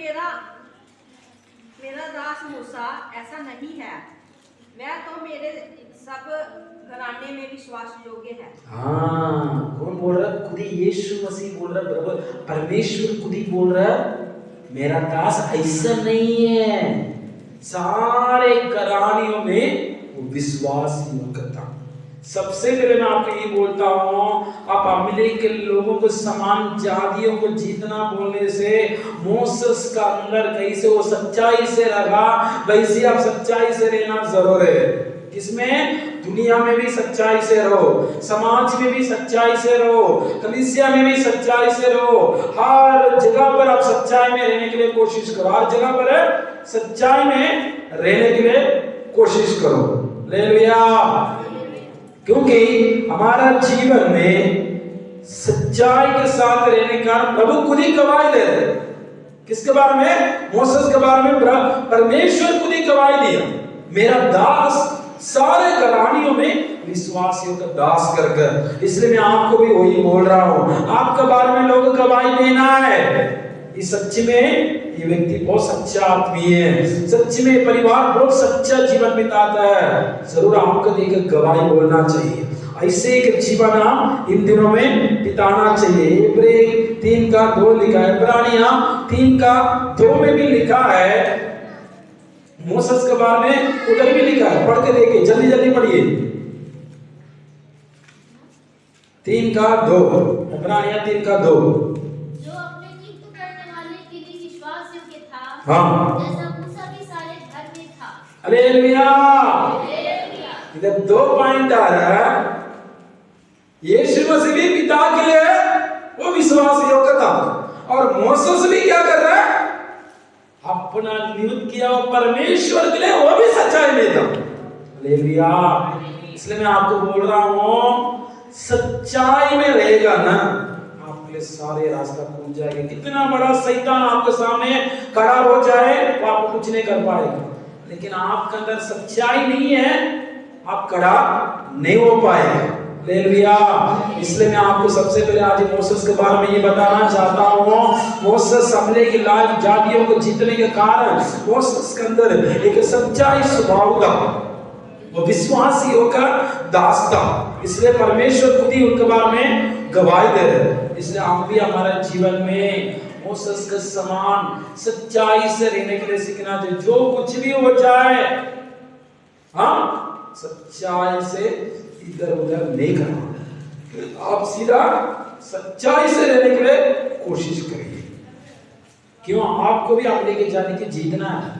मेरा मेरा दास मूसा ऐसा नहीं है, वह तो मेरे सब घराने में विश्वास योग्य है। हाँ, कौन बोल रहा? खुद ही यीशु मसीह बोल रहा, बराबर परमेश्वर खुद ही बोल रहा, मेरा दास ऐसा नहीं है, सारे घरानियों में वो विश्वास योग्य था। सबसे पहले मैं आपको ये बोलता हूँ, आप अमेरिका के लोगों को समान जातियों को जीतना बोलने से मोसेस का अंदर कैसे वो सच्चाई से रहा, वैसे आप सच्चाई से रहना जरूर है। किसमें? दुनिया में भी सच्चाई से रहो, समाज में भी सच्चाई से रहो, कलीसिया में भी सच्चाई से रहो, हर जगह पर आप सच्चाई में रहने के लिए कोशिश करो, हर जगह पर सच्चाई में रहने के लिए कोशिश करो। हालेलुया। क्योंकि हमारा जीवन में सच्चाई के साथ रहने का प्रभु खुद ही गवाही दे रहे। किसके बारे में? मोसेस के बारे में परमेश्वर खुद ही गवाही दिया, मेरा दास सारे घरानियों में विश्वासियों का दास कर कर। इसलिए मैं आपको भी वही बोल रहा हूं, आपके बारे में लोग गवाही देना है, इस सच्ची में ये व्यक्ति बहुत सच्चा आदमी है, सच्ची में परिवार बहुत सच्चा जीवन बिताता है, जरूर आपको देखकर गवाही बोलना चाहिए। ऐसे एक जीवन आप इन दिनों में बिताना चाहिए। इब्रानियों 3:2 लिखा है, इब्रानियों 3:2 में भी लिखा है, मोसेस के बारे में उधर भी लिखा है, पढ़ के देखिए, जल्दी जल्दी पढ़िए। 3:2, इब्रानियों 3:2। हाँ, जैसा मूसा भी सारे घर में था। हालेलुया। इधर 2 पॉइंट आ रहा है, यीशु मसीह भी पिता के लिए वो विश्वास योग्य था, और मोसेस भी क्या कर रहा है? अपना नियुक्त किया परमेश्वर के लिए वो भी सच्चाई में था। हालेलुया। इसलिए मैं आपको बोल रहा हूँ, सच्चाई में रहेगा ना, सारे रास्ता खुल जाएगा। कितना बड़ा शैतान आपके सामने खड़ा हो जाए वो आपको कुछ नहीं कर पाएगा, लेकिन आपके अंदर सच्चाई नहीं है, आप खड़ा नहीं हो पाएगा। हालेलुया। इसलिए मैं आपको सबसे पहले आज मोसेस के बारे में ये बताना चाहता हूँ। मोसेस हमले की लायक जातियों को जीतने के कारण मोसेस के अंदर एक सच्चाई स्वभाव था, वो विश्वासियों का दास था। इसलिए परमेश्वर खुद ही उनके बारे में गवाही दे रहे। इसलिए हम भी हमारे जीवन में मोसेस के समान सच्चाई से रहने के लिए सीखना चाहिए। जो कुछ भी हो जाए, हम सच्चाई से इधर उधर नहीं करना, आप सीधा सच्चाई से रहने के लिए कोशिश करिए। क्यों? आपको भी आप लेके जाने की जीतना है,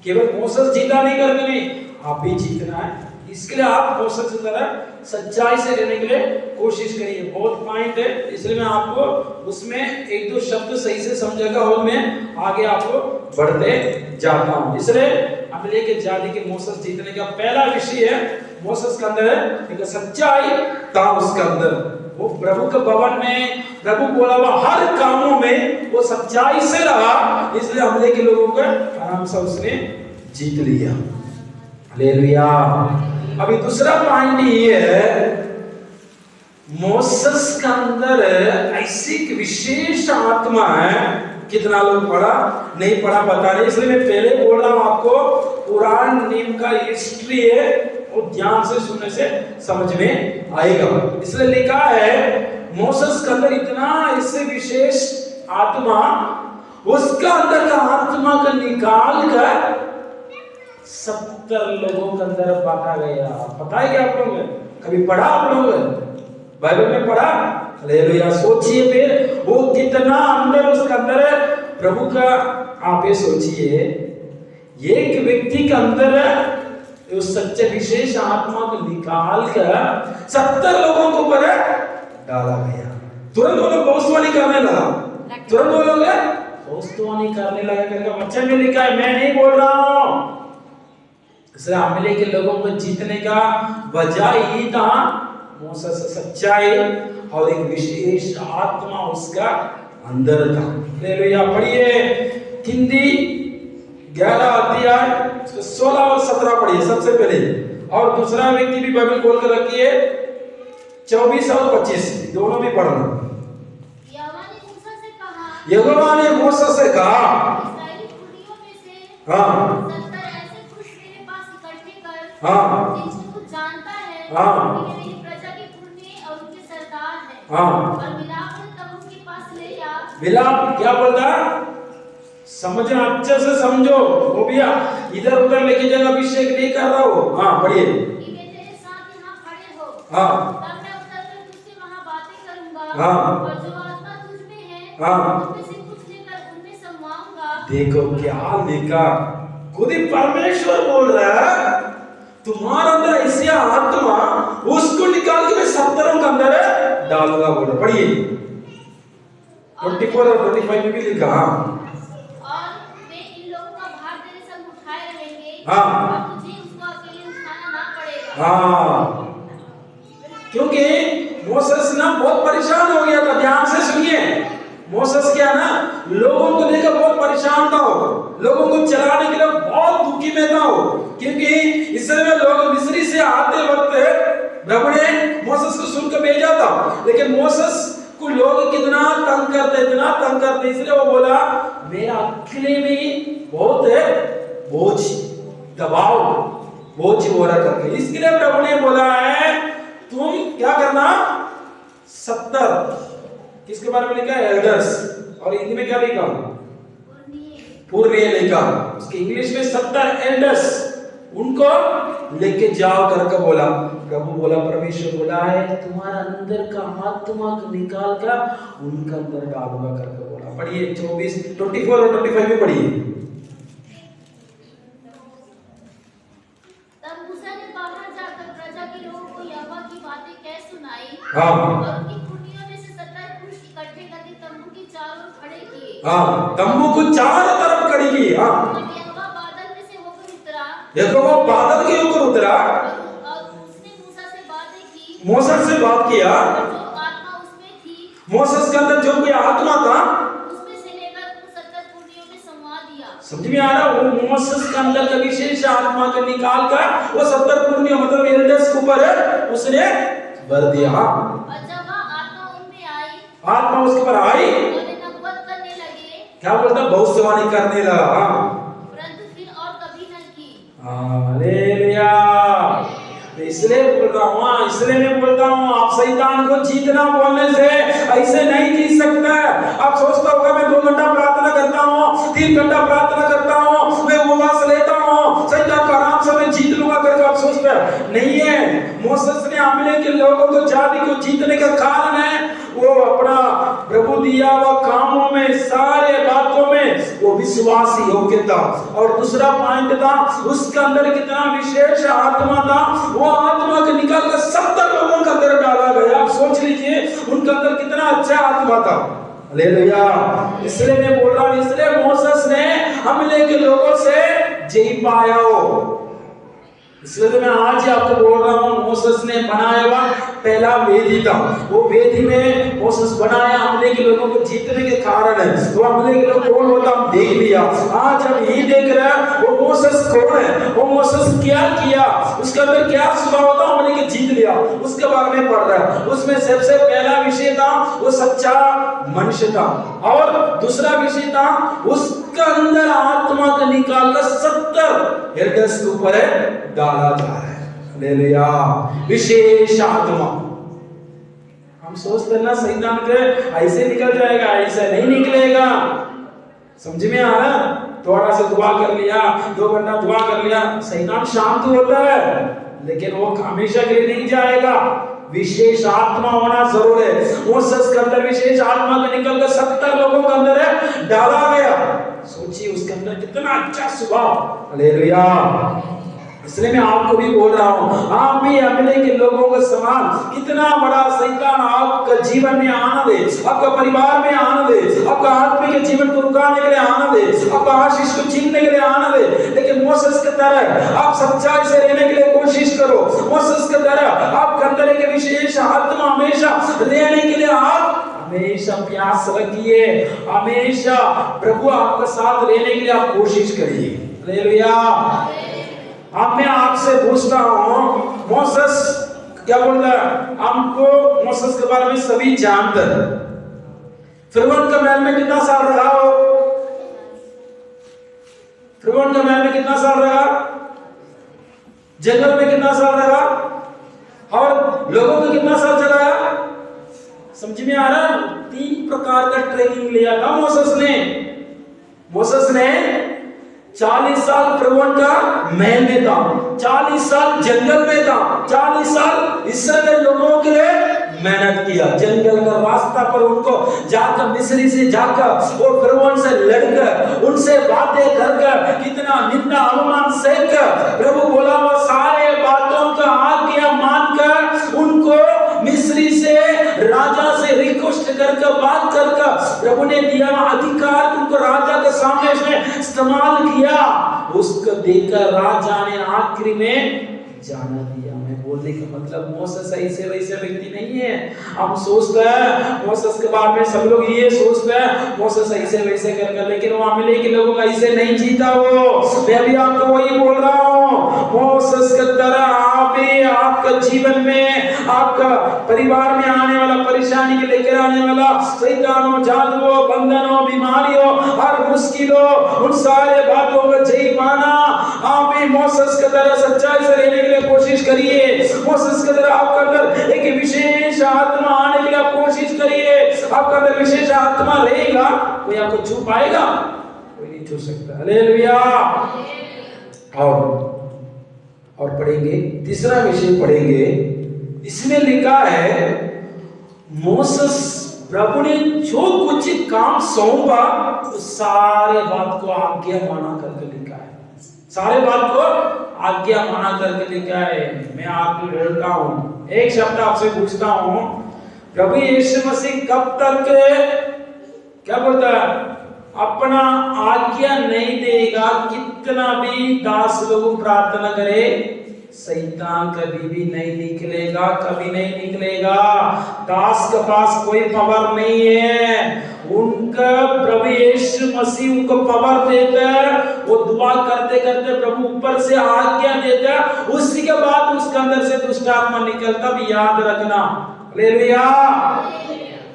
केवल मोसेस जीता नहीं करके नहीं, आप भी जीतना है। इसके लिए आप मोसेस की तरह सच्चाई से रहने के लिए कोशिश करिए। बहुत पॉइंट है, इसलिए मैं आपको उसमें 1-2 शब्द सही से समझेगा और मैं आगे आपको बढ़ते जाता हूं। इसलिए हमले के जाति के मोसेस जीतने का पहला विषय है, मोसेस के अंदर एक सच्चाई था, उसके अंदर वो प्रभु के भवन में प्रभु बोला हुआ हर कामों में वो सच्चाई से रहा, इसलिए हमले के लोगों को आराम से उसने जीत लिया। हालेलुया। अभी दूसरा पॉइंट ये है, मोसेस का अंदर ऐसी विशेष आत्मा है। कितना लोग पढ़ा नहीं पढ़ा बता रहे, इसलिए मैं पहले बोल रहा हूं आपको, पुराण नियम का हिस्ट्री है, और ध्यान से सुनने से समझ में आएगा। इसलिए लिखा है मोसेस के अंदर इतना ऐसे विशेष आत्मा, उसका अंदर का आत्मा को निकाल कर 70 लोगों के अंदर बांटा गया। पता है क्या आप लोग? कभी पढ़ा आप लोग बाइबल में पढ़ा? हालेलुया। सोचिए फिर वो कितना अंदर उसके अंदर है प्रभु का। आप ये सोचिए, एक व्यक्ति के अंदर उस सच्चे विशेष आत्मा को निकाल कर 70 लोगों को ऊपर डाला गया। तुरंत वो लोग भविष्यवाणी करने लगा, तुरंत वो लोग भविष्यवाणी करने लगा करके वचन में लिखा है, मैं नहीं बोल रहा हूं। इसलिए हमले के लोगों को जीतने का वजह ही था मोसेस सच्चाई और एक विशेष आत्मा उसका अंदर था। हालेलुया। पढ़िए हिंदी 11 अध्याय 16 और 17 पढ़िए सबसे पहले, और दूसरा व्यक्ति भी बाइबल खोल कर रखिए 24 और 25 दोनों भी पढ़ना। यहोवा ने मूसा से कहा, यहोवा ने मूसा से कहा, हाँ 70 ऐसे पुरुष मेरे पास इकट्ठे कर, हाँ जिनको तू जानता है हाँ। कि वे मेरी प्रजा के पुण्य और उनके सरदार हैं। हाँ। और मिलाप तब उनके पास ले आ। मिलाप क्या बोलता? समझना, अच्छे से समझो। वो भी इधर उधर लेके जाकर अभिषेक नहीं कर रहा हो। हाँ पढ़िए। कि वे तेरे साथ यहाँ खड़े हो। हाँ तब मैं उतरकर तुझसे वहाँ बातें करूँगा। हाँ। और जो आत्मा तुझ में है, हाँ। तुझमें से कुछ लेकर उनमें समाऊंगा। देखो क्या लिखा, खुद ही परमेश्वर बोल रहा है तुम्हारे अंदर ऐसी आत्मा, उसको निकाल के मैं 70 के अंदर डालूंगा। बोल रहा, पढ़िए 24 और 25 में भी लिखा। और वे इन लोगों का भार तेरे संग उठाए रहेंगे। हाँ। और तुझे उसको अकेले उठाना ना पड़ेगा। हाँ, क्योंकि मोसेस ना बहुत परेशान हो गया था। ध्यान से सुनिए, मोसेस क्या ना लोगों को लेकर बहुत परेशान था हो, लोगों को चलाने के लिए बहुत दुखी में था हो, क्योंकि इसराइल लोग मिस्री से आते वक्त प्रभु ने मोसेस को सुनकर भेजा था, लेकिन मोसेस को लोग कितना तंग करते, इतना तंग करते, इसलिए वो बोला मेरा अकेले में बहुत बोझ, दबाव, बोझ हो रहा करके। इसके लिए प्रभु ने बोला है तुम क्या करना, 70 किसके बारे में लिखा है, एल्डर्स, और हिंदी में क्या लिखा, पूर्णीय लिखा। उसके इंग्लिश में 70 एल्डर्स, उनको लेके जाओ करके बोला। प्रभु बोला, परमेश्वर बोला है तुम्हारा अंदर का आत्मा को निकाल कर उनका अंदर डालूंगा करके बोला। पढ़िए 24 और 25 में पढ़िए। तब मूसा ने बाहर जाकर प्रजा के लोगों को यहोवा की बातें कह सुनाई। हाँ। और उनकी पुर्नियों में से 70 पुरुष इकट्ठे करके तंबू की चारों ओर खड़े किए। हाँ, तंबू को चारों तरफ खड़ी की। हाँ, और यहोवा बादल में से होकर उतरा। देखो वो बादल के ऊपर उतरा, और उसने मूसा से बातें की। मोसेस से बात किया। और जो आत्मा उसमें थी, मोसेस के अंदर जो कोई आत्मा था, उसमें से लेकर उन 70 पुर्नियों में समवा दिया। समझ में आ रहा, वो मोसेस के अंदर का विशेष आत्मा को निकाल कर वो 70 पुण्य मतलब एल्डर्स के ऊपर उसने भर दिया। और जब वह आत्मा उनमें आई, आत्मा उसके ऊपर आई, तो वे नबूवत करने लगे। क्या बोलता, भविष्यवाणी करने लगा। परंतु फिर और कभी न की। हालेलुया। तो इसलिए बोल रहा हूँ, इसलिए मैं बोलता हूँ आप शैतान को जीतना बोलने से ऐसे नहीं जीत सकता। आप सोचता होगा मैं 2 घंटा प्रार्थना करता हूँ, 3 घंटा प्रार्थना करता हूँ, मैं उपवास लेता हूँ, शैतान को आराम से मैं जीत लूंगा करके आप सोचते हैं। नहीं है। मोसेस ने अमीले के लोगों को जाति को जीतने का कारण है वो अपना प्रभु दिया हुआ कामों में, सारे बातों में वो विश्वासी योग्यता। और दूसरा पॉइंट था उसके अंदर कितना विशेष आत्मा था, वो आत्मा को निकाल कर 70 लोगों के अंदर डाला गया। आप सोच लीजिए उनके अंदर कितना अच्छा आत्मा था। हालेलुया। इसलिए मैं बोल रहा हूँ, इसलिए मोसेस ने हमले के लोगों से जीत पाया हो। इसलिए तो मैं आज ही आपको बोल रहा हूँ, मोसेस ने बनाया हुआ पहला वेदी था, वो वेदी में मोसेस बनाया हमले के लोगों को जीतने के कारण है। वो हमले के लोग कौन होता हम देख लिया, आज हम यही देख रहे हैं वो मोसेस कौन है, वो मोसेस क्या किया, उसके अंदर क्या स्वभाव होता हमले के जीत लिया, उसके बारे में पढ़ रहा है। उसमें सबसे पहला विषय था वो सच्चा मनुष्य था, और दूसरा विषय था उसका अंदर आत्मा को निकाल कर 70 एल्डर्स के ऊपर डाला जा रहा है। हालेलुया। विशेष आत्मा। हम सोचते हैं ना शैतान के ऐसे निकल जाएगा, ऐसे नहीं निकलेगा। समझ में आ रहा, थोड़ा सा दुआ कर लिया, 2 घंटा दुआ कर लिया, शैतान शांत होता है, लेकिन वो हमेशा के लिए नहीं जाएगा। विशेष आत्मा होना जरूर है। मोसेस के अंदर विशेष आत्मा को निकल कर 70 लोगों के अंदर डाला गया। सोचिए उसके अंदर कितना अच्छा स्वभाव। हालेलुया। इसलिए मैं आपको भी बोल रहा हूँ, आप भी हमले के लोगों के समान कितना बड़ा शैतान आपका जीवन में आना दे, आपका परिवार में आना दे, आपका आत्मिक जीवन को रुकाने के लिए आना दे, आपका आशीष को छीनने के लिए आना दे, लेकिन मोसेस की तरह आप सच्चाई से रहने के लिए कोशिश करो। मोसेस की तरह आप अंदर एक विशेष आत्मा हमेशा रहने के लिए आप हमेशा प्यास रखिए, हमेशा प्रभु आपके साथ रहने के लिए आप कोशिश करिए। हालेलुया। अब मैं आपसे पूछता हूँ, मोसेस क्या बोल रहा है, हमको मोसेस के बारे में सभी जानते हैं। फिरौन के महल में कितना साल रहा हो, फिरौन के महल में कितना साल रहा? जंगल में कितना साल रहा? और लोगों को कितना साल चलाया? समझ में आ रहा? 3 प्रकार का ट्रेनिंग लिया था मोसेस ने। मोसेस ने 40 साल फिरौन का महल में था, 40 साल जंगल में था, 40 साल इस्राएल लोगों के लिए मेहनत किया। जंगल का रास्ता पर उनको जाकर मिस्री से जाकर और फिरौन से लड़कर उनसे बातें कर कितना निंदा अवमान सहकर प्रभु बोला वो सारे बातों का आज्ञा मानकर उनको मिस्री से राजा से रिक्वेस्ट करके बात करके प्रभु ने दिया अधिकार, उनको राजा के सामने उसने इस्तेमाल किया। उसको देखकर राजा ने आखिरी में जाना दिया। मैं बोलने का मतलब मोसेस ऐसे वैसे व्यक्ति नहीं है। हम सोचते हैं मोसेस के बारे में, सब लोग ये सोचते हैं मोसेस ऐसे वैसे कर, लेकिन वो अमले के लोगों का ऐसे नहीं जीता। वो मैं भी आपको वही बोल रहा हूँ, मोसेस की तरह आप भी आपका जीवन में, आपका परिवार में आने वाला परेशानी के लेकर आने वाला शैतानों, जादुओं, बंधनों, बीमारियों, हर मुश्किलों, उन सारे बातों को जय पाना। आप भी मोसेस की तरह सच्चाई से रहने के लिए कोशिश करिए। मोसेस की तरह आपके अंदर एक विशेष आत्मा आने के लिए आप कोशिश करिए। आपके अंदर विशेष आत्मा रहेगा, कोई आपको छू पाएगा? कोई नहीं छू सकता। हालेलुया। और पढ़ेंगे, तीसरा विषय पढ़ेंगे। इसमें लिखा है मोसेस प्रभु ने जो कुछ काम सौंपा उस सारे बात को आज्ञा माना करके लिखा है। सारे बात को आज्ञा माना करके लिखा है। मैं आपको बोलता हूं, एक शब्द आपसे पूछता हूं, प्रभु यीशु मसीह कब तक क्या बोलता है? अपना आज्ञा नहीं देगा। कितना भी दास लोग प्रार्थना करे, शैतान कभी भी नहीं निकलेगा, कभी नहीं निकलेगा। दास के पास कोई पावर नहीं है। उनका प्रभु यीशु मसीह उनको पावर देता है। वो दुआ करते करते प्रभु ऊपर से आज्ञा देता है, उसी के बाद उसके अंदर से दुष्ट आत्मा निकलता भी, याद रखना। हालेलुया।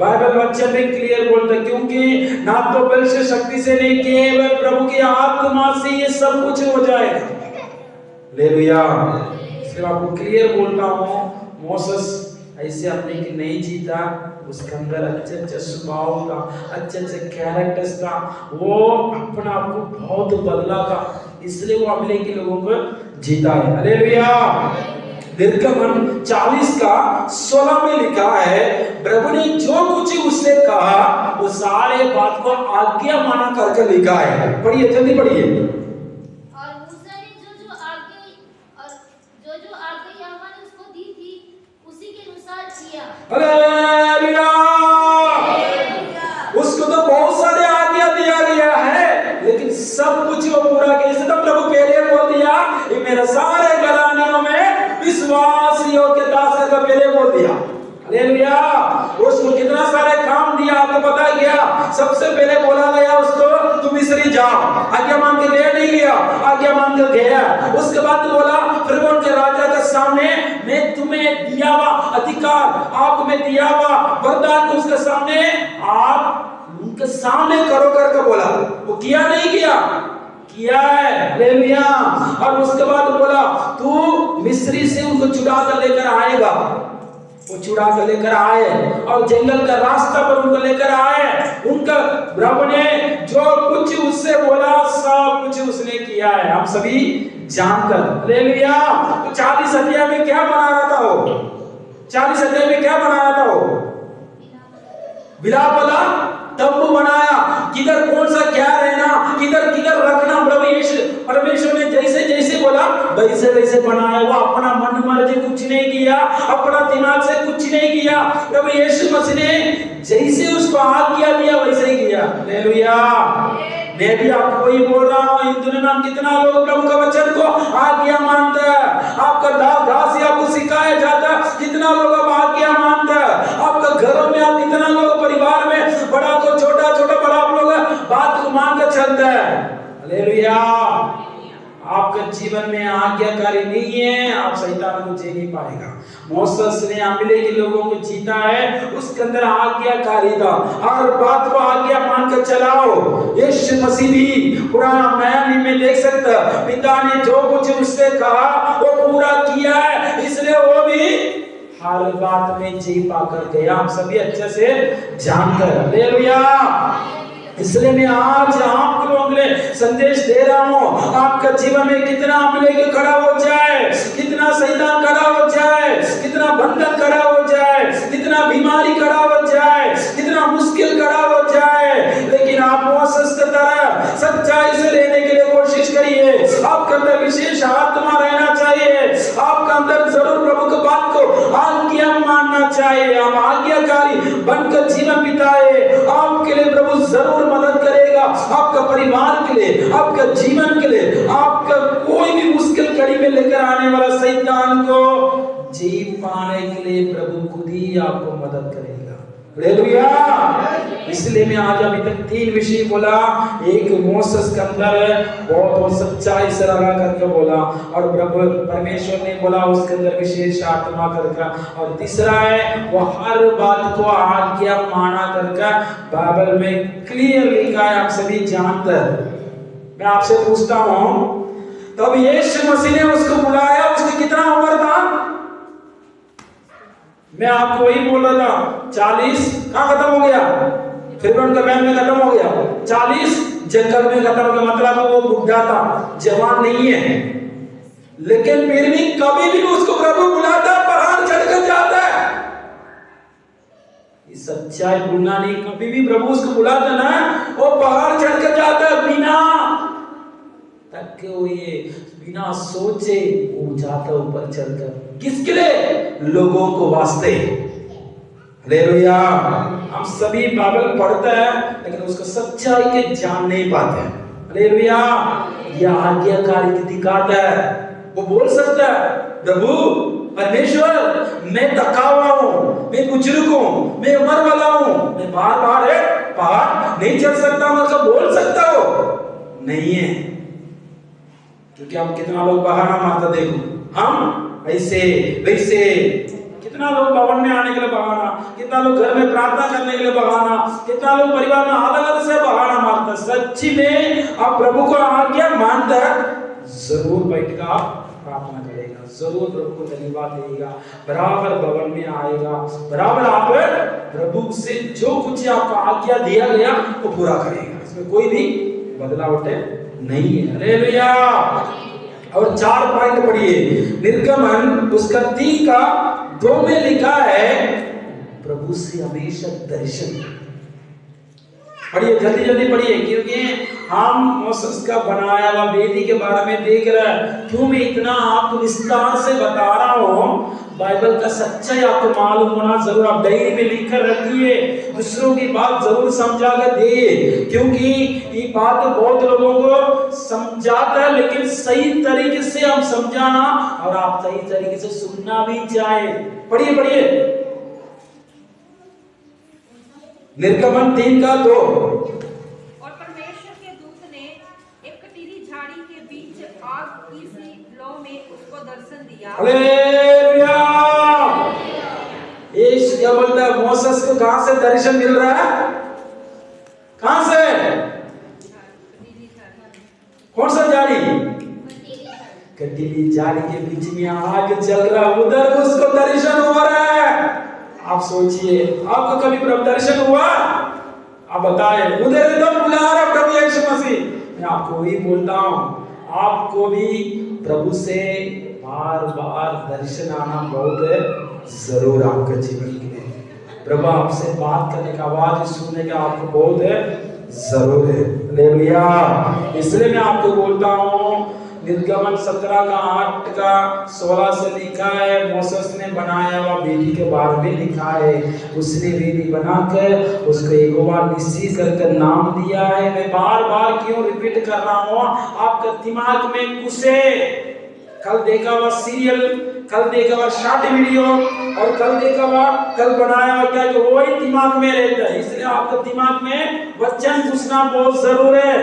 बाइबल वचन में क्लियर बोलता है, क्योंकि ना तो बल से शक्ति से नहीं, केवल प्रभु की आत्मा से ये सब कुछ हो जाएगा। हालेलुया। इसलिए आपको क्लियर बोलता हूँ, मोसेस ऐसे अपने की नहीं जीता। उसके अंदर अच्छे स्वभाव था, अच्छे कैरेक्टर्स था। वो अपना आपको बहुत बदला था, इसलिए वो अगले के लोगों को जीता है। हालेलुया। निर्गमन 40 का 16 में लिखा है, प्रभु ने जो कुछ उससे कहा वो सारे बात को आज्ञा माना करके लिखा है। पढ़िए, जल्दी पढ़िए। और मूसा ने जो आज्ञा यहोवा ने उसको दी थी उसी के अनुसार किया। हालेलुया। उसको तो बहुत सारे आज्ञा दिया गया है, लेकिन सब कुछ वो पूरा किया। इसलिए तो प्रभु पहले बोल दिया, ये मेरे सारे घरानों में विश्वासियों के दास का पहले बोल दिया। हालेलुया। उसको कितना सारे काम दिया आपको पता है क्या? सबसे पहले बोला गया उसको, तुम मिस्री जाओ। आज्ञा मान के गया, नहीं गया? आज्ञा मान के गया। उसके बाद बोला फिरौन के राजा के सामने, मैं तुम्हें दिया हुआ अधिकार, आपको मैं दिया हुआ वरदान को उसके सामने आप उनके सामने करो करके बोला। वो किया नहीं किया? किया है। हालेलुया। और उसके बाद बोला तू मिस्री से उनको छुड़ा कर लेकर आएगा। वो छुड़ा कर लेकर आए और जंगल का रास्ता पर उनको लेकर आए। उनका प्रभु ने जो कुछ उससे बोला सब कुछ उसने किया है, हम सभी जानकर। हालेलुया। तो 40 अध्याय में क्या बना रहा था वो? 40 अध्याय में क्या बना रहा था वो? बिलाप वाला तंबू बनाया। किधर कौन सा क्या रहना, किधर किधर रखना, प्रभु यीशु परमेश्वर ने जैसे जैसे बोला वैसे वैसे बनाया। वो अपना मन मर्जी कुछ नहीं किया, अपना दिमाग से कुछ नहीं किया। प्रभु यीशु मसीह ने जैसे उसको आज्ञा दिया वैसे ही किया। हालेलुया। मैं भी आपको वही बोल रहा हूँ, इन दुनिया में कितना लोग प्रभु के वचन को आज्ञा मानता है। आपका दास आपको सिखाया जाता, कितना लोग अब आज्ञा मानता है। आपका घरों में आप कितना लोग परिवार में बड़ा को छोटा, छोटा बड़ा आप लोग बात को मान कर चलता है। हालेलुया। आपका जीवन में आज्ञाकारी नहीं है, आप शैतान को जीत नहीं पाएगा। मोसेस ने अमले के लोगों को जीता है, उसके अंदर आज्ञाकारी था। हर बात को आज्ञा मानकर चलाओ। यीशु मसीह भी पुराना नया नियम में देख प्रतिशत पिता ने जो कुछ उससे कहा वो पूरा किया है, इसलिए वो भी हर बात में जी पाकर गया। हम सभी अच्छे से जानकर, हालेलुया। इसलिए मैं आज आप लोगों के लिए संदेश दे रहा हूं, आपका जीवन में कितना आप लेके खड़ा हो जाए, कितना शैतान खड़ा हो जाए, कितना बंधन खड़ा हो जाए, कितना बीमारी खड़ा हो जाए, कितना मुश्किल खड़ा हो जाए, लेकिन आप मोसेस की तरह सच्चाई से लेने के लिए कोशिश करिए। आपके अंदर विशेष आत्मा रहना चाहिए, आपका अंदर जरूर प्रभु की बात को आज्ञा मानना चाहिए। आप आज्ञाकारी बनकर जीवन बिताए, आपके लिए प्रभु जरूर मदद करेगा, आपका परिवार के लिए, आपका जीवन के लिए, आपका कोई भी मुश्किल कड़ी में लेकर आने वाला शैतान को जी पाने के लिए प्रभु खुद ही आपको मदद करेगा। हालेलुया। इसलिए मैं आज अभी तक 3 विषय बोला। एक मोसेस के अंदर बहुत सच्चाई से लगा करके बोला, और प्रभु परमेश्वर ने बोला उसके अंदर विशेष आत्मा करके, और तीसरा है वो हर बात को आज्ञा माना करके बाइबल में क्लियर लिखा है, आप सभी जानते हैं। मैं आपसे पूछता हूं, तब यीशु मसीह ने उसको बुलाया, उसकी कितना उम्र था? मैं आपको वही बोल रहा था, 40 कहां खत्म हो गया? फिर उनका बैन में खत्म हो गया, 40 जंगल में खत्म हो गया। मतलब वो बुढ़ा था, जवान नहीं है, लेकिन फिर भी कभी भी उसको प्रभु बुलाता, पहाड़ चढ़कर जाता है। ये सच्चाई भूलना नहीं, कभी भी प्रभु उसको बुलाता ना, वो पहाड़ चढ़कर जाता है बिना तक के, वो ये बिना सोचे वो जाता ऊपर चढ़कर। किसके लिए? लोगों को वास्ते। हालेलुया। हम सभी बाइबल पढ़ते हैं लेकिन उसको सच्चाई के जान नहीं पाते हैं। हालेलुया। यह आज्ञाकारी दिखाता है, वो बोल सकता है, प्रभु परमेश्वर मैं थका हुआ हूँ, मैं बुजुर्ग हूँ, मैं उम्र वाला हूँ, मैं बार पहाड़ नहीं चढ़ सकता, मतलब बोल सकता हो? नहीं है, क्योंकि हम कितना लोग बहाना मारता देखो, हम ऐसे वैसे, कितना लोग भवन में आने के लिए बहाना, कितना लोग घर में प्रार्थना करने के लिए बहाना, कितना लोग परिवार में अलग अलग से बहाना मारता। सच्ची में आप प्रभु को आज्ञा मानता है, जरूर बैठकर आप प्रार्थना करेगा, जरूर प्रभु को धन्यवाद देगा, बराबर भवन में आएगा, बराबर आप प्रभु से जो कुछ आपको आज्ञा दिया गया वो पूरा करेगा, इसमें कोई भी बदलाव नहीं है। हालेलुया। और 4 पॉइंट पढ़िए। निर्गमन उसका 3:2 में लिखा है, प्रभु से हमेशा दर्शन। पढ़िए, जल्दी जल्दी पढ़िए, क्योंकि हम मोसेस का बनाया हुआ वेदी के बारे में देख रहे हैं। क्यों मैं इतना आपको विस्तार से बता रहा हूँ? बाइबल का सच्चाई आपको मालूम होना जरूर। आप डायरी में लिख कर रखिए, दूसरों की बात जरूर समझा कर दिए, क्योंकि ये बात बहुत लोगों को समझाता है, लेकिन सही तरीके से हम समझाना और आप सही तरीके से सुनना भी चाहे। पढ़िए पढ़िए, निर्गमन 3:2। और परमेश्वर के दूत ने एक कटीली झाड़ी के बीच आग की सी लौ में उसको दर्शन दिया। हालेलुया। यीशु क्या बोलता है? मोसेस को कहां से दर्शन मिल रहा है? कहां से? कौन सा झाड़ी? कटीली झाड़ी के बीच में आग चल रहा, उधर उसको दर्शन हो रहा है। आप सोचिए, आपको कभी प्रभु दर्शन हुआ? आप बताएं। उधर एकदम बुला रहा प्रभु यीशु मसीह। मैं आपको वही बोलता हूं, आपको भी प्रभु से बार बार दर्शन आना बहुत जरूर आपके जीवन के लिए। प्रभु आपसे बात करने का, आवाज सुनने का आपको बहुत जरूर है। हालेलुया। इसलिए मैं आपको बोलता हूं, निर्गमन 17:8-16 से लिखा है, मोसेस ने बनाया हुआ वेदी के बारे में लिखा है। उसने वेदी बनाकर उसको यहोवा निश्चित करके नाम दिया है। मैं बार बार क्यों रिपीट कर रहा हूँ? आपके दिमाग में घुसे। कल देखा हुआ सीरियल, कल देखा हुआ शॉर्ट वीडियो, और कल बनाया हुआ क्या, जो वही दिमाग में रहता है। इसलिए आपके दिमाग में वचन घुसना बहुत जरूर है।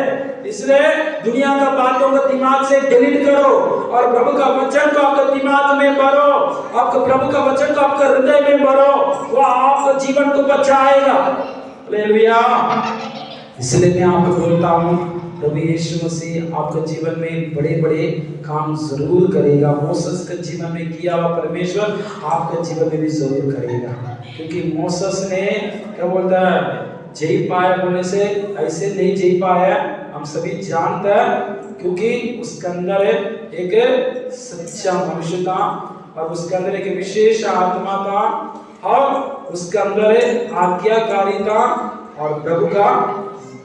इसलिए दुनिया का बातों को दिमाग से डिलीट करो और प्रभु का वचन को आपके दिमाग में भरो। आपके प्रभु का वचन को आपके हृदय में भरो, वो आपके जीवन को बचाएगा। हालेलुया। इसलिए मैं आपको बोलता हूँ, प्रभु यीशु मसीह आपके जीवन में बड़े बड़े काम जरूर करेगा। मोसेस के जीवन में किया हुआ परमेश्वर आपके जीवन में भी जरूर करेगा, क्योंकि मोसेस ने क्या बोलता है, जी पाया बोलने से ऐसे नहीं जी पाया, हम सभी जानते हैं, क्योंकि उसके अंदर एक सच्चा मनुष्य था और उसके अंदर एक विशेष आत्मा था और उसके अंदर आज्ञाकारी था और प्रभु का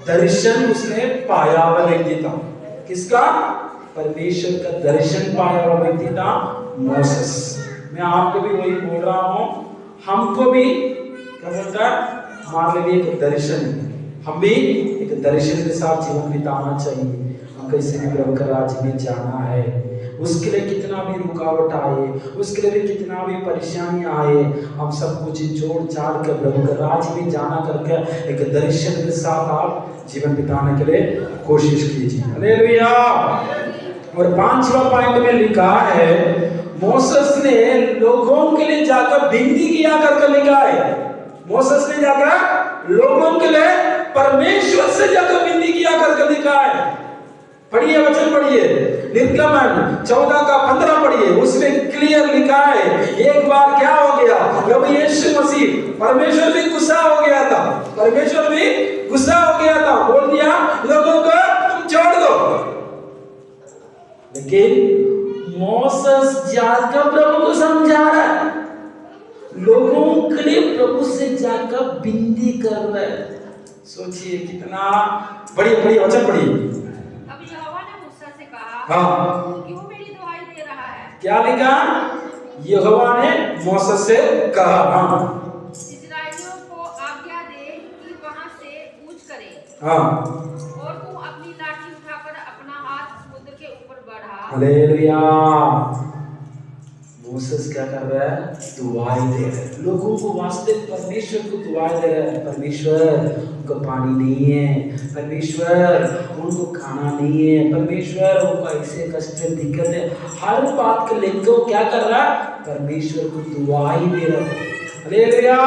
दर्शन उसने पाया हुआ व्यक्ति था। किसका? परमेश्वर का दर्शन पाया हुआ व्यक्ति था मोसेस। मैं आपको भी वही बोल रहा हूँ, हमको भी क्या बोलता है, हमारे लिए एक दर्शन है, हम भी एक दर्शन के साथ जीवन बिताना चाहिए। हम कैसे भी प्रभु का राज्य में जाना है, उसके लिए कितना भी रुकावट आए, उसके लिए भी कितना भी परेशानी आए, हम सब कुछ जोड़ जाड़ के प्रभु का राज्य में जाना करके एक दर्शन के साथ आप जीवन बिताने के लिए कोशिश कीजिए। हालेलुया। और 5वां पॉइंट में लिखा है, मोसेस ने लोगों के लिए जाकर विनती किया करके लिखा है। मोसेस ने जाकर लोगों के लिए परमेश्वर से जाकर विनती किया करके लिखा है। पढ़िए वचन, पढ़िए निर्गमन 14 का 15 पढ़िए, उसमें क्लियर लिखा है। एक बार क्या हो गया, प्रभु यीशु मसीह, परमेश्वर भी गुस्सा हो गया था, परमेश्वर भी गुस्सा हो गया था, बोल दिया लोगों को तुम छोड़ दो। लेकिन मोसेस जाकर प्रभु को समझा रहा है, लोगों के लिए प्रभु से जाकर विनती कर रहा है। सोचिए कितना, पढ़िए पढ़िए वचन पढ़िए। हाँ, क्यों मेरी दुहाई दे रहा है? क्या लिखा? यहोवा ने मोसेस से कहा, हाँ, इस्राएलियों को आज्ञा दे कि वहां से कूच करें, हाँ, और तू अपनी लाठी उठाकर अपना हाथ समुद्र के ऊपर बढ़ा। हालेलुया। मोसेस क्या कर रहा है? दुआएं दे रहा है लोगों को, वास्ते परमेश्वर को दुआएं दे रहा है। परमेश्वर, उनको पानी नहीं है, परमेश्वर उनको खाना नहीं है, परमेश्वर उनको ऐसे कष्ट दिक्कत है, हर बात को लेकर क्या कर रहा है? परमेश्वर को दुआएं दे रहा है। हालेलुया।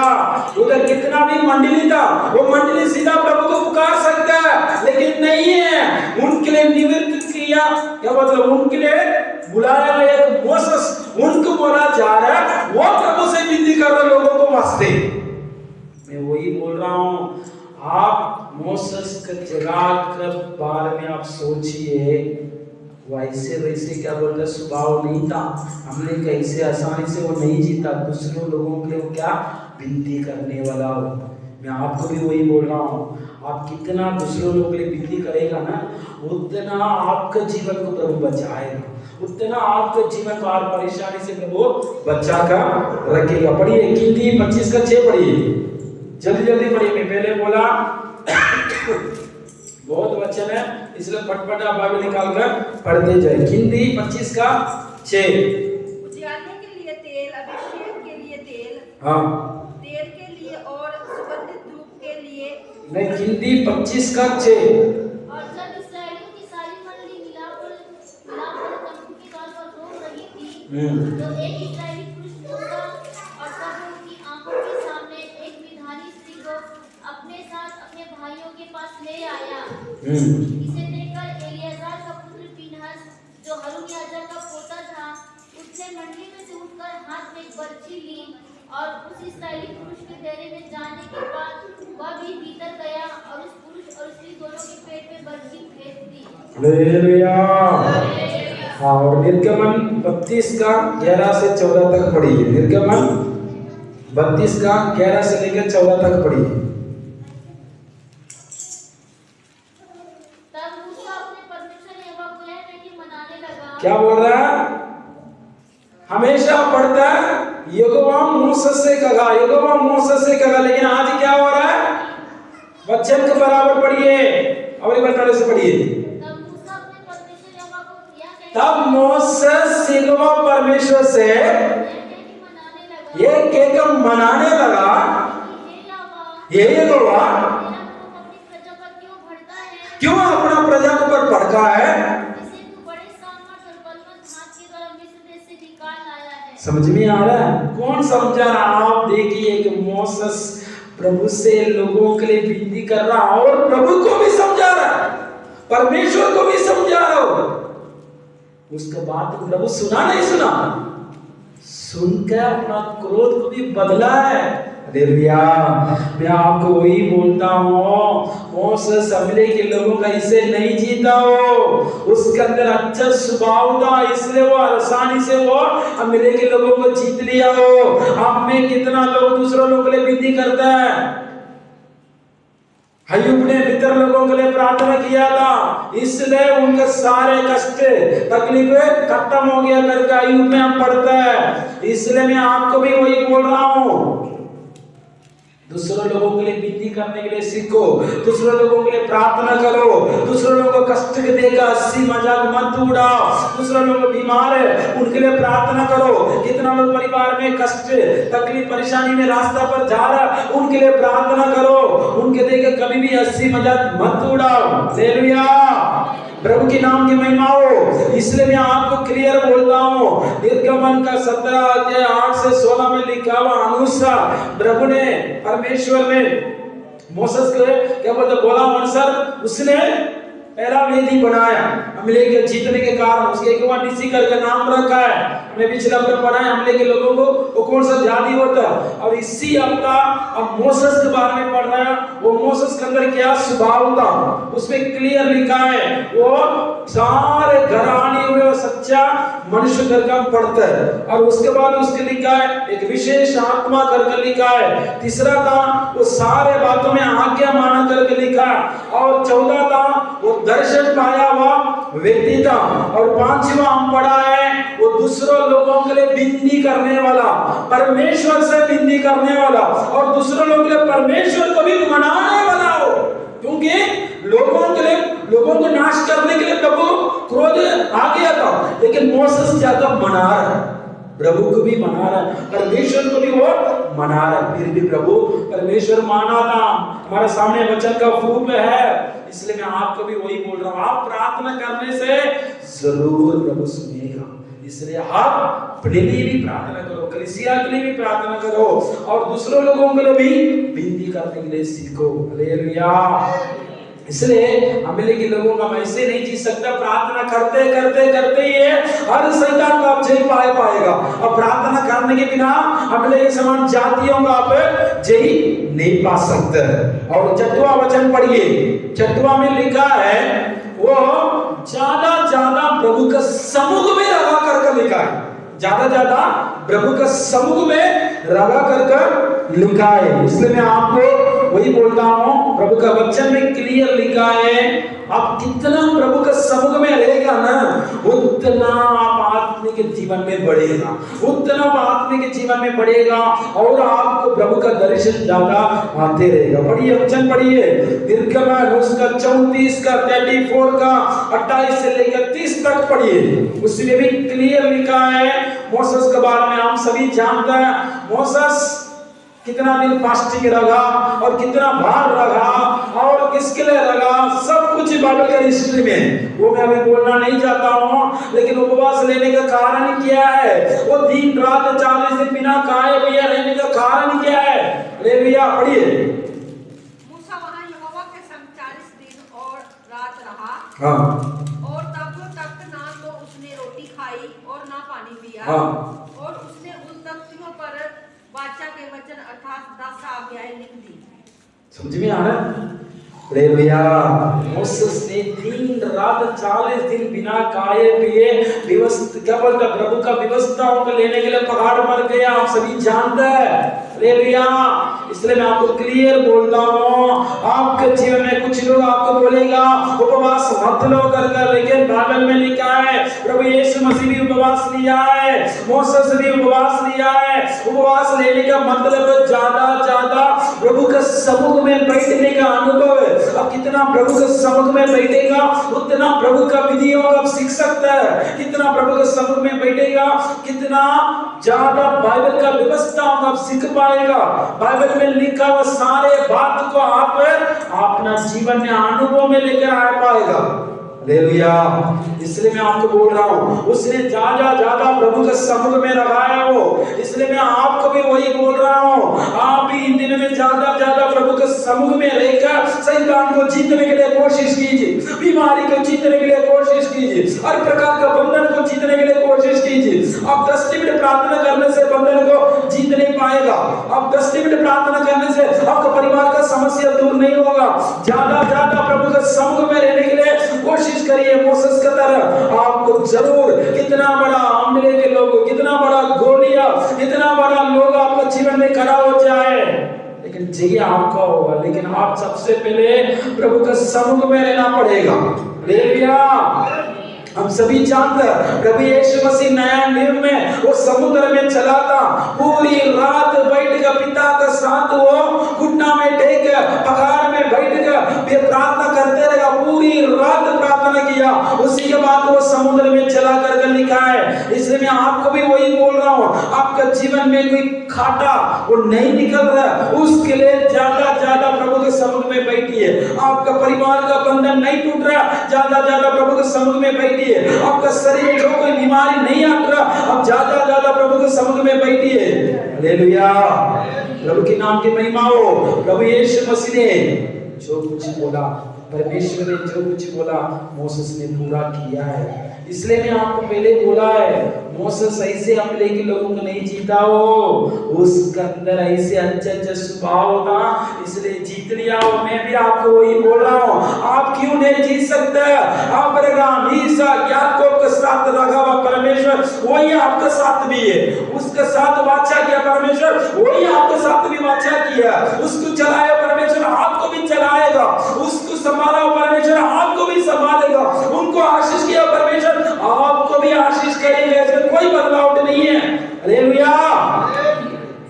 उधर कितना भी मंडली था, वो मंडली सीधा प्रभु को पुकार सकता है, लेकिन नहीं है, उनके लिए निवृत्त किया, क्या मतलब उनके लिए बुलाया गया एक मोसेस, उनको बोला जा रहा है, वो प्रभु से विनती कर रहे लोगों को वास्ते। मैं वही बोल रहा हूँ, आप मोसेस के जगह के बारे में आप सोचिए, वैसे वैसे क्या बोलते स्वभाव नहीं था, हमने कैसे आसानी से वो नहीं जीता, दूसरों लोगों के लिए वो क्या विनती करने वाला हो। मैं आपको भी वही बोल रहा हूँ, आप कितना दूसरों लोगों के लिए विनती करेगा ना, उतना आपका जीवन को प्रभु बचाएगा, उतना आपके जीवन को हर परेशानी से प्रभु बचा कर रखेगा। पढ़िए गिनती 25 का 6 पढ़िए, जल्दी जल्दी पढ़िए। मैं पहले बोला बहुत वचन है, इसलिए फटफट आप बाइबल निकाल कर पढ़ते जाए। गिनती 25 का 6। उजियाले के लिए तेल, अभिषेक के लिए तेल, हाँ, तेल के लिए और सुगंधित धूप के लिए। नहीं, गिनती 25 का 6। और जब इस्राएलियों की सारी मंडली मिलाकर तंबू के द्वार पर घूम रही थी, तो एक इस्राएली पुरुष मूसा और सब उनकी आंखों के सामने एक विधानी स्त्री को अपने साथ अपने भाइयों के पास ले आया। इसे देखकर एलियाजार का पुत्र पीनहास, जो हारून याजक का पोता था, उसने मंडली में से उठकर हाथ में एक बर्छी ली और उस इस्राएली पुरुष के डेरे में जाने के बाद वह भी भीतर गया और उस पुरुष और स्त्री दोनों के पेट में बर्छी फेंक दी। हालेलुया। हाँ, और निर्गमन 32 का 11 से 14 तक पढ़िए। निर्गमन 32 का 11 से लेकर 14 तक पढ़िए। तब मूसा अपने परमेश्वर यहोवा को यह कहकर मनाने लगा। क्या बोल रहा है? हमेशा पढ़ता है यहोवा मूसा से कहा, यहोवा मूसा से कहा, लेकिन आज क्या हो रहा है? वचन के बराबर पढ़िए और एक बार पहले से पढ़िए। तब मोसेस यहोवा परमेश्वर से ये कहकर मनाने लगा, हे यहोवा, क्यों अपना प्रजा के ऊपर भड़का है? समझ में आ रहा है? कौन समझा रहा? आप देखिए कि मोसेस प्रभु से लोगों के लिए विनती कर रहा और प्रभु को भी समझा रहा है। परमेश्वर को भी समझा रहा हो। उसके बाद तो प्रभु सुना नहीं सुना, सुनकर अपना क्रोध को भी बदला है। हालेलुया। मैं आपको वही बोलता हूँ, मोसेस अमले के लोगों का इसे नहीं जीता हो, उसके अंदर अच्छा स्वभाव था, इसलिए वो आसानी से वो अमले के लोगों को जीत लिया हो। आप में कितना लोग दूसरों लोगों के लिए विनती करता है। अय्यूब ने मित्र लोगों के लिए प्रार्थना किया था, इसलिए उनके सारे कष्ट तकलीफें खत्म हो गया करके अय्यूब में हम पढ़ता है। इसलिए मैं आपको भी वही बोल रहा हूँ, दूसरों लोगों के लिए विनती करने के लिए सीखो, दूसरों लोगों के लिए प्रार्थना करो, दूसरों लोगों को कष्ट देगा हंसी मजाक मत उड़ाओ। दूसरों लोग बीमार है उनके लिए प्रार्थना करो। कितना लोग परिवार में कष्ट तकलीफ परेशानी में रास्ता पर जा रहा, उनके लिए प्रार्थना करो, उनके देख कभी भी हंसी मजाक मत उड़ाओ। हालेलुया, प्रभु के नाम की महिमा हो। इसलिए मैं आपको क्लियर बोलता हूँ, निर्गमन का 17 अध्याय 8 से 16 में लिखा हुआ अनुसार प्रभु ने, परमेश्वर ने मोसेस को क्या बोला अनुसार उसने पहला वेदी बनाया अमले के जीतने के कारण, उसके एक बार निसी करके नाम रखा है। हमने पिछले हफ्ते पढ़ा है अमले के लोगों को वो कौन सा जाति होता है, और इसी हफ्ता अब मोसेस के बारे में पढ़ रहे हैं। वो मोसेस के अंदर क्या स्वभाव था उसमें क्लियर लिखा है, वो सारे घराने में सच्चा मनुष्य करके पढ़ता है। और उसके बाद उसके लिखा है एक विशेष आत्मा करके लिखा है। तीसरा था वो सारे बातों में आज्ञा माना करके लिखा है। और 14 था वो दर्शन पाया हुआ व्यक्ति था। और 5वां हम पढ़ा है वो दूसरों लोगों के लिए विनती करने वाला, परमेश्वर से विनती करने वाला, और दूसरों लोगों के लिए परमेश्वर को भी मनाने वाला हो। क्योंकि लोगों के लिए, लोगों को नाश करने के लिए प्रभु क्रोध आ गया था, लेकिन मोसेस क्या था, मना रहा है, प्रभु को भी मना रहा है, परमेश्वर को भी वो मना रहा है। फिर भी प्रभु परमेश्वर माना था, हमारे सामने वचन का प्रूफ है। इसलिए मैं आपको भी वही बोल रहा हूँ, आप प्रार्थना करने से जरूर प्रभु सुनेगा। इसलिए आप अपने लिए भी प्रार्थना करो, कलीसिया के लिए भी प्रार्थना करो, और दूसरों लोगों के लिए भी विनती करने के लिए सीखो। हालेलुया। इसलिए अमले के लोगों का मैं ऐसे नहीं जी सकता, प्रार्थना करते करते करते ये हर शैतान को आप जय पाएगा। और प्रार्थना करने के बिना अमले के समान जातियों का आप जय नहीं पा सकते। और 6वां वचन पढ़िए, 6वां में लिखा है वो ज्यादा प्रभु का समुख में रहा करके लिखा है, ज्यादा प्रभु का समुख में रहा करके लिखा है। इसलिए मैं आपको वही बोलता हूँ, प्रभु का वचन में क्लियर लिखा है, आप कितना प्रभु का समुख में रहेगा ना, उतना आप आत्मिक जीवन में बढ़ेगा, उतना आप आत्मिक जीवन में बढ़ेगा, और आपको प्रभु का दर्शन ज्यादा आते रहेगा। पढ़िए वचन पढ़िए, निर्गमन उसका 34 का 34 का 28 से लेकर 30 तक पढ़िए। उसमें भी क्लियर लिखा है मोसेस के बारे में। हम सभी जानते हैं मोसेस कितना दिन फास्टिंग रहा और कितना भार रहा और किसके लिए रहा, सब कुछ बाइबल के हिस्ट्री में, वो मैं अभी बोलना नहीं चाहता हूँ। लेकिन उपवास लेने का कारण क्या है, वो दिन रात 40 दिन बिना खाए पिए रहने का कारण क्या है। हालेलुया, पढ़िए। मूसा वहाँ यहोवा के संग 40 दिन और रात रहा। हाँ। और तब तक ना तो उसने रोटी खाई और ना पानी पिया। हाँ। और उसने उन तख्तियों पर वाचा के वचन अर्थात 10 आज्ञाएं लिख दी। समझ में आ रहा है? हालेलुया। मोसेस ने दिन रात 40 दिन बिना खाए पिए व्यवस्था, क्या बोलता, प्रभु का व्यवस्थाओं को लेने के लिए पहाड़ पर गया, आप सभी जानते हैं। हालेलुया। इसलिए मैं आपको क्लियर बोलता हूँ, आपके जीवन में कुछ लोग आपको बोलेगा उपवास मत लो कर, लेकिन बाइबल में लिखा है प्रभु यीशु मसीह भी उपवास लिया है, मोसेस भी उपवास लिया है। उपवास लेने का मतलब ज्यादा प्रभु के समुख में बैठने का अनुभव है। अब कितना प्रभु के समुख में बैठेगा उतना प्रभु का विधियों आप सीख सकता है, कितना प्रभु के समुख में बैठेगा कितना ज्यादा बाइबल का व्यवस्था आप सीख पाएगा। बाइबल में लिखा हुआ सारे बात को आप अपना जीवन में अनुभव में लेकर आ पाएगा। हालेलुया। इसलिए मैं आपको बोल रहा हूँ, उसने ज्यादा ज्यादा प्रभु के समुख में लगाया हो, इसलिए मैं आपको भी वही बोल रहा हूँ। आप भी इन दिनों में ज्यादा ज्यादा प्रभु के समुख में रहकर शैतान को जीतने के लिए कोशिश कीजिए, बीमारी को जीतने के लिए कोशिश कीजिए, हर प्रकार का बंधन को जीतने के लिए कोशिश कीजिए। आप 10 मिनट प्रार्थना करने से बंधन को जीत नहीं पाएगा। आप 10 मिनट प्रार्थना करने से आपका परिवार का समस्या दूर नहीं होगा। ज्यादा ज्यादा प्रभु के समुख में रहने के लिए कोशिश करिए मोसेस की तरह। आपको जरूर कितना बड़ा हमले के लोग, कितना बड़ा गोलियां, कितना बड़ा लोग आपका जीवन में खड़ा हो जाए, लेकिन जय आपका होगा। लेकिन आप सबसे पहले प्रभु के समुख में रहना पड़ेगा। हालेलुया। हम सभी जानते हैं प्रभु यीशु मसीह नया नियम में वो समुद्र में चला था, पूरी रात बैठ कर पिता के साथ वो घुटना में टेक पगार में बैठ कर प्रार्थना करते रहेगा, पूरी रात प्रार्थना किया, उसी के बाद वो समुद्र में चला करके लिखा है। इसलिए मैं आपको भी वही बोल रहा हूँ, आपका जीवन में कोई खाटा वो नहीं निकल रहा, उसके लिए ज्यादा ज्यादा प्रभु के समुख में बैठिए। आपका परिवार का बंधन नहीं टूट रहा, ज्यादा ज्यादा प्रभु के समुख में बैठिए। आपका शरीर में जो कोई बीमारी नहीं हट रहा, आप ज्यादा ज्यादा प्रभु के समुख में बैठिए। हालेलुया। प्रभु के नाम की महिमा हो। प्रभु यीशु मसीह ने जो कुछ बोला, परमेश्वर ने जो कुछ बोला, मोसेस ने पूरा किया है। इसलिए मैं आपको पहले बोला है, मोसेस ऐसे हमले के लोगों को नहीं जीता हो, उसके अंदर ऐसे अच्छा स्वभाव था, इसलिए जीत लिया हो। मैं भी आपको वही बोल रहा हूँ, आप क्यों नहीं जीत सकते? अब्राहम, इसहाक, याकूब के साथ लगा हुआ परमेश्वर वही आपके साथ भी है। उसके साथ वाचा किया परमेश्वर, वही आपके साथ भी वाचा किया। उसको चलाया परमेश्वर, आपको भी चलाएगा। उसको संभाला परमेश्वर, आपको भी संभालेगा। उनको आशीष किया परमेश्वर, आपको भी आशीष करेंगे। इसमें कोई बदलाव नहीं है। हालेलुया।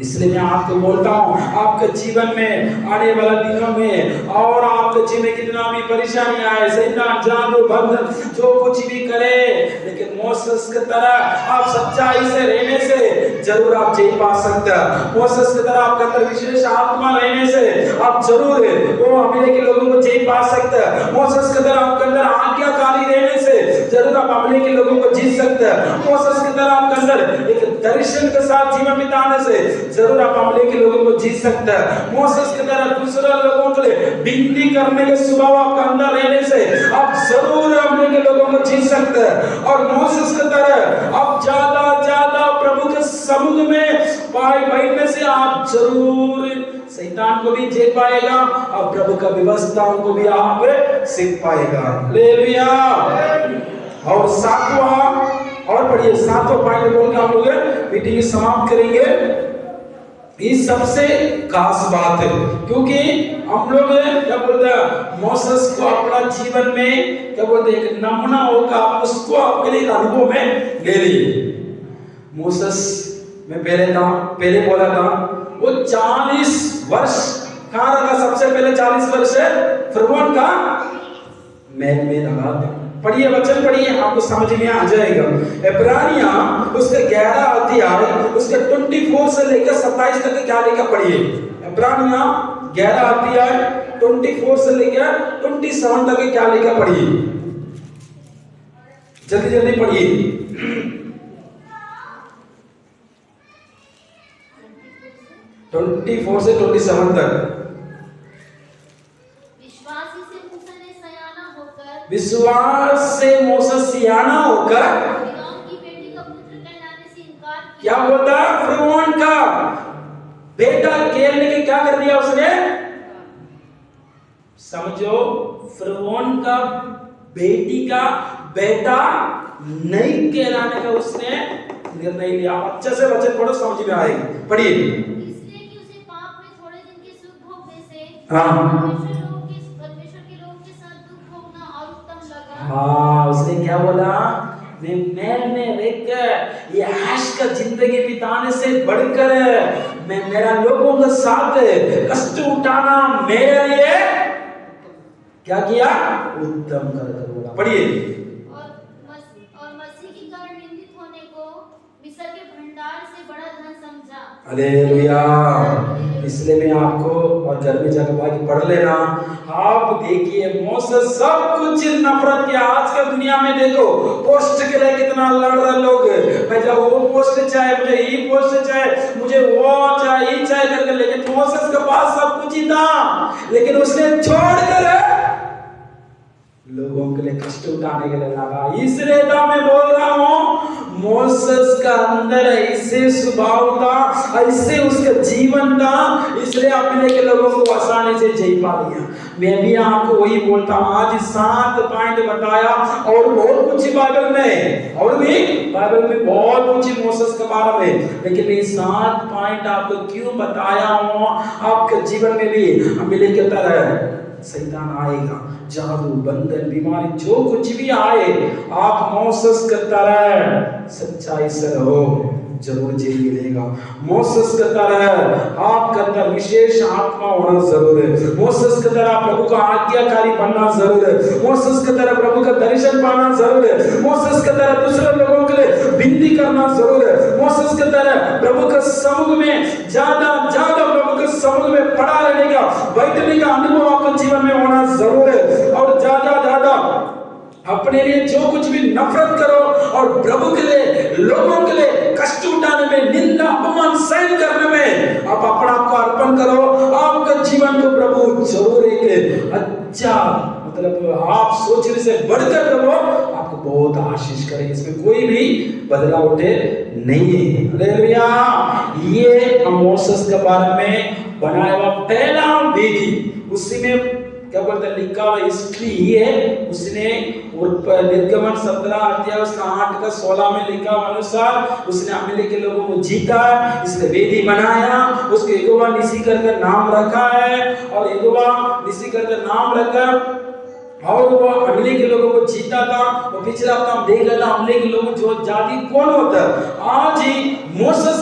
इसलिए मैं आपको बोलता हूँ, आपके जीवन में आने वाला दिनों में और आपके जीवन में कितना भी परेशानी आए, शैतान जादू बंधन जो कुछ भी करे, लेकिन मोसेस की तरह आप सच्चाई से रहने से जरूर आप जीत पा सकते हैं। मोसेस की तरह आपके अंदर विशेष आत्मा रहने से आप जरूर वो हमले के लोगों को जीत पा सकते हैं। मोसेस की तरह आपके अंदर आज्ञाकारी रहने से जरूर आप हमले के लोगों को जीत सकते हैं। मोसेस की तरह आपके अंदर एक दर्शन के साथ जीवन बिताने से जरूर आप हमले के लोगों को जीत सकते हैं। मोसेस की तरह दूसरे लोगों के लिए विनती करने के स्वभाव आपका अंदर रहने से आप जरूर हमले के लोगों को जीत सकते हैं। और मोसेस की तरह आप ज्यादा ज्यादा प्रभु के समुख में बैठने से आप जरूर शैतान को भी जीत पाएगा और प्रभु का व्यवस्थाओं को भी आप सीख पाएगा। हालेलुया। और सातवां और पढ़िए, सातवां पॉइंट बोल के हम लोग मीटिंग समाप्त करेंगे। ये सबसे खास बात है, क्योंकि हम लोग क्या बोलते हैं, मोसेस को अपना जीवन में क्या बोलते हैं, एक नमूना होगा, उसको अपने एक अनुभव में ले लिए। मोसेस में पहले बोला था, वो 40 वर्ष कहाँ रहा? सबसे पहले 40 वर्ष फरौन का महल में रहा। पढ़िए वचन पढ़िए, आपको समझ में आ जाएगा। इब्रानिया उसके 11 अध्याय उसके 24 से लेकर 27 तक क्या लिखा पढ़िए। इब्रानिया 11 अध्याय 24 से लेकर 27 तक क्या लिखा पढ़िए। जल्दी जल्दी पढ़िए। 24 से 27 तक। विश्वास से मोसेस सियाना होकर की बेटी का पुत्र कहलाने से इनकार क्या होता? फरौन का बेटा कहने के क्या कर दिया उसने? समझो, फरौन का बेटी का बेटा नहीं कहलाने का उसने निर्णय लिया। अच्छे से वचन पढ़ो, समझ में आएगी। पढ़िए। इसलिए कि उसे पाप में थोड़े दिन के सुख भोगने से हाँ, उसने क्या बोला? मैंने रहकर ये ऐश का जिंदगी बिताने से बढ़कर मैं मेरा लोगों के साथ कष्ट उठाना मेरे लिए क्या किया? उत्तम कर बोला। पढ़िए। और मसीह की कारण निंदित होने को मिस्र के भंडार से बड़ा धन समझा। हालेलुया। इसलिए मैं आपको और घर में जाकर बाकी पढ़ लेना। आप देखिए मोसेस सब कुछ नफरत किया। आजकल दुनिया में देखो पोस्ट के लिए कितना लड़ रहे लोग, मैं जब वो पोस्ट चाहे, मुझे ये पोस्ट चाहे, मुझे वो चाहे, ये चाहे करके, लेकिन मोसेस के पास सब कुछ ही था, लेकिन उसने छोड़कर लोगों के लिए कष्ट उठाने के लिए लगा। इसलिए तो मैं बोल रहा हूं मोसेस का अंदर ऐसे स्वभाव था, ऐसे उसका जीवन था, इसलिए अपने के लोगों को आसानी से जी पा लिया। मैं भी आपको वही बोलता हूं। आज 7 पॉइंट बताया और बहुत कुछ बाइबल में, और भी बाइबल में बहुत कुछ मोसेस के बारे में, लेकिन ये 7 पॉइंट आपको क्यों बताया हूं, आपके जीवन में भी अमीले की तरह शैतान आएगा, जादू, बंधन, बीमारी, जो कुछ भी आए, आप मोसेस की तरह सच्चाई से रहो, जरूर जीत मिलेगा। मोसेस की तरह आपके अंदर विशेष आत्मा होना जरूर है। मोसेस की तरह प्रभु का आज्ञाकारी बनना जरूर है। मोसेस की तरह प्रभु का दर्शन पाना जरूर है। मोसेस की तरह दूसरे लोगों के लिए विनती करना जरूर है। मोसेस की तरह प्रभु के समुख में ज्यादा प्रभु के समुख में पड़ा रहने का, बैठने का अनुभव आपके जीवन में होना जरूर है। और ज्यादा अपने लिए जो कुछ भी नफरत करो, और प्रभु के लिए, लोगों के लिए कष्ट उठाने में, निंदा अपमान सहन करने में आप अपना आपको अर्पण करो, आपके जीवन को प्रभु जरूर एक अच्छा, मतलब आप सोचने से बढ़कर प्रभु आपको बहुत आशीष करेंगे। इसमें कोई भी बदलाव उठे नहीं है। हालेलुया। ये मोसेस के बारे में बनाया हुआ पहला विधि, उसी में क्या बोलते हैं, लिखा हुआ हिस्ट्री ये है। उसने निर्गमन 17 अध्याय उसका 8 का 16 में लिखा अनुसार उसने अमीले के लोगों को जीता, इसने वेदी बनाया, उसको यहोवा निसी करके नाम रखा है, और यहोवा निसी करके नाम रखा, और वो अमीले के लोगों को जीता था। वो पिछला हफ्ता हम देख रहे थे अमीले के लोग जो जाति कौन होता है। आज ही मोसेस